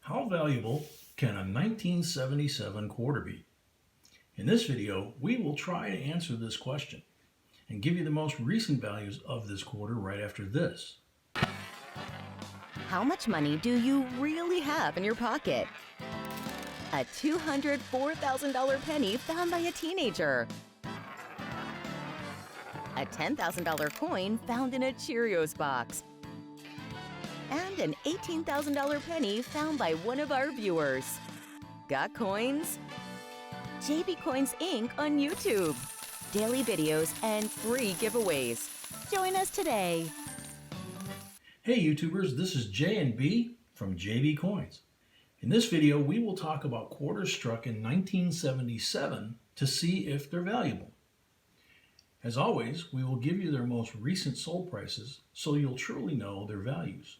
How valuable can a 1977 quarter be? In this video, we will try to answer this question and give you the most recent values of this quarter right after this. How much money do you really have in your pocket? A $204,000 penny found by a teenager. A $10,000 coin found in a Cheerios box. And an $18,000 penny found by one of our viewers. Got coins? JB Coins Inc. on YouTube. Daily videos and free giveaways. Join us today. Hey YouTubers, this is J and B from JB Coins. In this video, we will talk about quarters struck in 1977 to see if they're valuable. As always, we will give you their most recent sold prices so you'll truly know their values.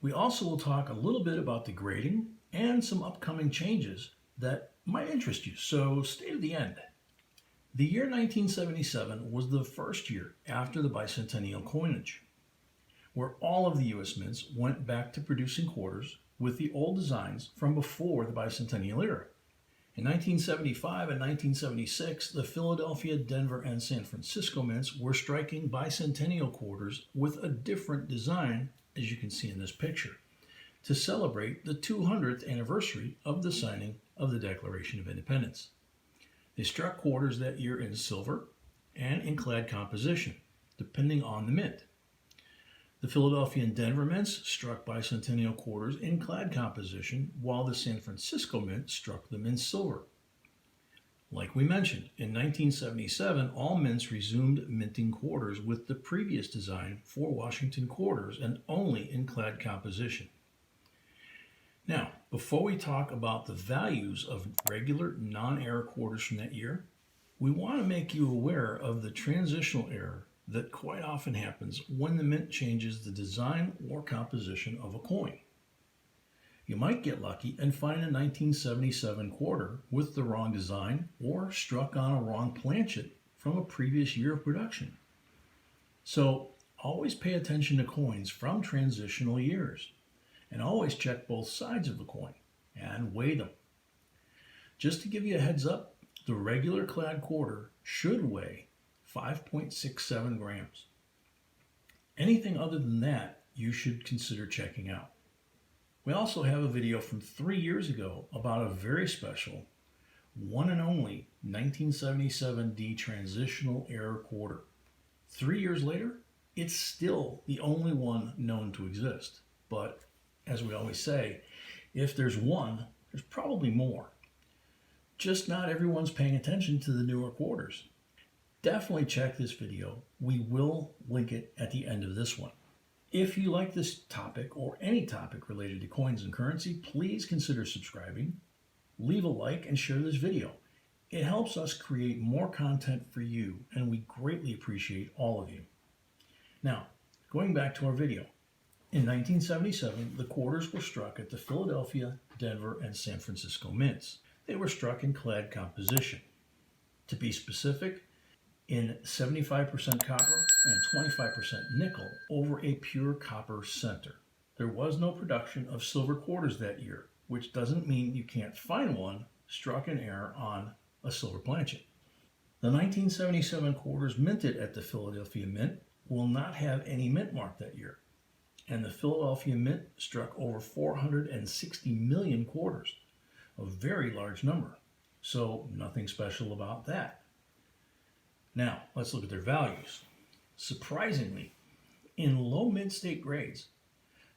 We also will talk a little bit about the grading and some upcoming changes that might interest you, so stay to the end. The year 1977 was the first year after the bicentennial coinage, where all of the U.S. mints went back to producing quarters with the old designs from before the bicentennial era. In 1975 and 1976, the Philadelphia, Denver, and San Francisco mints were striking bicentennial quarters with a different design, as you can see in this picture, to celebrate the 200th anniversary of the signing of the Declaration of Independence. They struck quarters that year in silver and in clad composition, depending on the mint. The Philadelphia and Denver mints struck bicentennial quarters in clad composition, while the San Francisco mint struck them in silver. Like we mentioned, in 1977, all mints resumed minting quarters with the previous design for Washington quarters and only in clad composition. Now, before we talk about the values of regular non-error quarters from that year, we want to make you aware of the transitional error that quite often happens when the mint changes the design or composition of a coin. You might get lucky and find a 1977 quarter with the wrong design or struck on a wrong planchet from a previous year of production. So always pay attention to coins from transitional years and always check both sides of the coin and weigh them. Just to give you a heads up, the regular clad quarter should weigh 5.67 grams. Anything other than that, you should consider checking out. We also have a video from 3 years ago about a very special, one and only 1977D transitional error quarter. 3 years later, it's still the only one known to exist. But as we always say, if there's one, there's probably more. Just not everyone's paying attention to the newer quarters. Definitely check this video. We will link it at the end of this one. If you like this topic or any topic related to coins and currency, please consider subscribing, leave a like, and share this video. It helps us create more content for you, and we greatly appreciate all of you. Now, going back to our video. In 1977, the quarters were struck at the Philadelphia, Denver, and San Francisco mints. They were struck in clad composition. To be specific, in 75% copper and 25% nickel over a pure copper center. There was no production of silver quarters that year, which doesn't mean you can't find one struck in error on a silver planchet. The 1977 quarters minted at the Philadelphia Mint will not have any mint mark that year, and the Philadelphia Mint struck over 460 million quarters, a very large number, so nothing special about that. Now, let's look at their values. Surprisingly, in low mint state grades,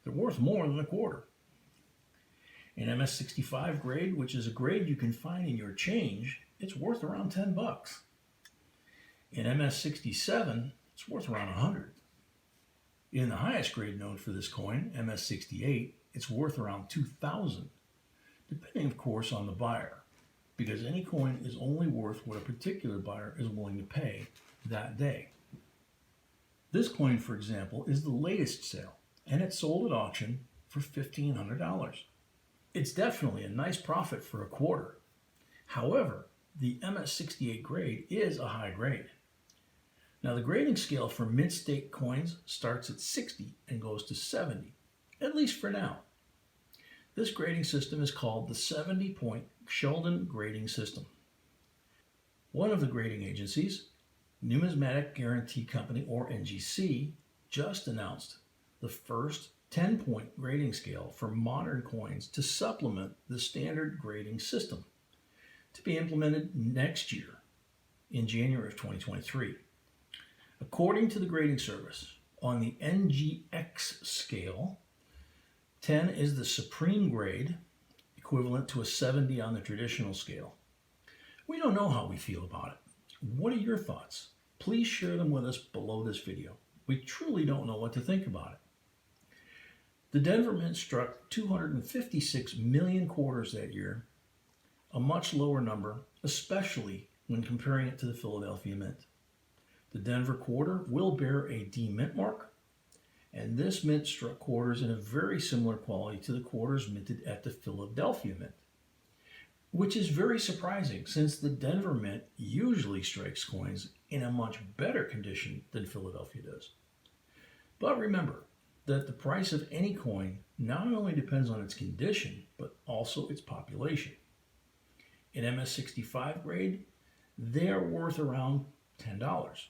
they're worth more than a quarter. In MS65 grade, which is a grade you can find in your change, it's worth around 10 bucks. In MS67, it's worth around 100. In the highest grade known for this coin, MS68, it's worth around 2,000, depending of course on the buyer, because any coin is only worth what a particular buyer is willing to pay that day. This coin, for example, is the latest sale, and it sold at auction for $1,500. It's definitely a nice profit for a quarter. However, the MS68 grade is a high grade. Now, the grading scale for mint state coins starts at 60 and goes to 70, at least for now. This grading system is called the 70-point Sheldon grading system. One of the grading agencies, Numismatic Guarantee Company, or NGC, just announced the first 10-point grading scale for modern coins to supplement the standard grading system, to be implemented next year in January of 2023. According to the grading service, on the NGX scale, 10 is the supreme grade, equivalent to a 70 on the traditional scale. We don't know how we feel about it. What are your thoughts? Please share them with us below this video. We truly don't know what to think about it. The Denver Mint struck 256 million quarters that year, a much lower number, especially when comparing it to the Philadelphia Mint. The Denver quarter will bear a D mint mark, and this mint struck quarters in a very similar quality to the quarters minted at the Philadelphia Mint, which is very surprising since the Denver Mint usually strikes coins in a much better condition than Philadelphia does. But remember that the price of any coin not only depends on its condition, but also its population. In MS65 grade, they are worth around $10.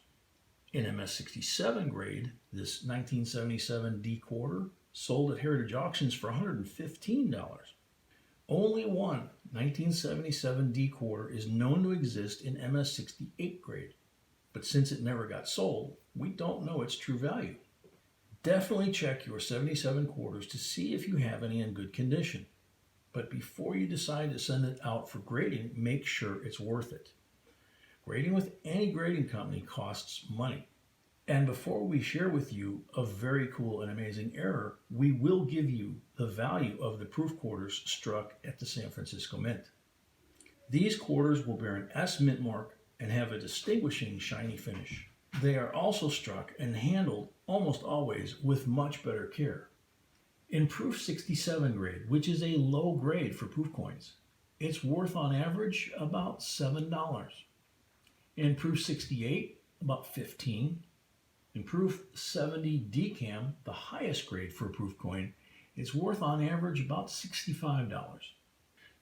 In MS67 grade, this 1977 D quarter sold at Heritage Auctions for $115. Only one 1977 D quarter is known to exist in MS68 grade, but since it never got sold, we don't know its true value. Definitely check your 77 quarters to see if you have any in good condition. But before you decide to send it out for grading, make sure it's worth it. Grading with any grading company costs money. And before we share with you a very cool and amazing error, we will give you the value of the proof quarters struck at the San Francisco Mint. These quarters will bear an S mint mark and have a distinguishing shiny finish. They are also struck and handled almost always with much better care. In proof 67 grade, which is a low grade for proof coins, it's worth on average about $7. In proof 68, about $15. In proof 70 DCAM, the highest grade for a proof coin, it's worth on average about $65.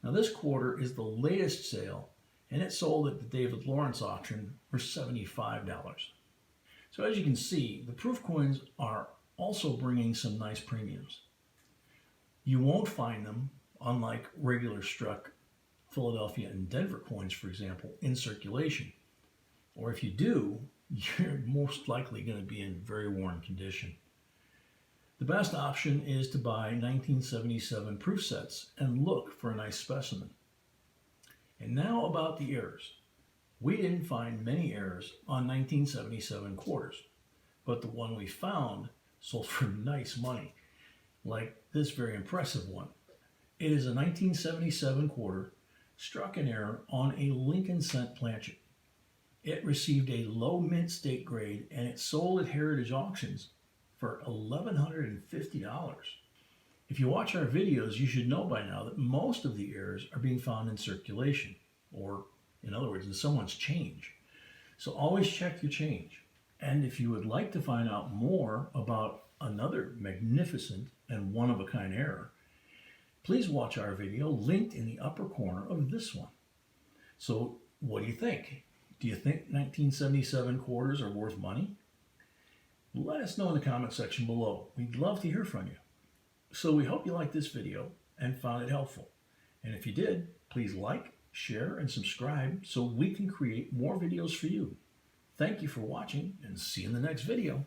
Now this quarter is the latest sale, and it sold at the David Lawrence auction for $75. So as you can see, the proof coins are also bringing some nice premiums. You won't find them, unlike regular struck Philadelphia and Denver coins, for example, in circulation. Or if you do, you're most likely going to be in very worn condition. The best option is to buy 1977 proof sets and look for a nice specimen. And now about the errors. We didn't find many errors on 1977 quarters, but the one we found sold for nice money, like this very impressive one. It is a 1977 quarter struck in error on a Lincoln cent planchet. It received a low mint state grade and it sold at Heritage Auctions for $1,150. If you watch our videos, you should know by now that most of the errors are being found in circulation, or in other words, in someone's change. So always check your change. And if you would like to find out more about another magnificent and one-of-a-kind error, please watch our video linked in the upper corner of this one. So what do you think? Do you think 1977 quarters are worth money? Let us know in the comment section below. We'd love to hear from you. So we hope you liked this video and found it helpful. And if you did, please like, share, and subscribe so we can create more videos for you. Thank you for watching, and see you in the next video.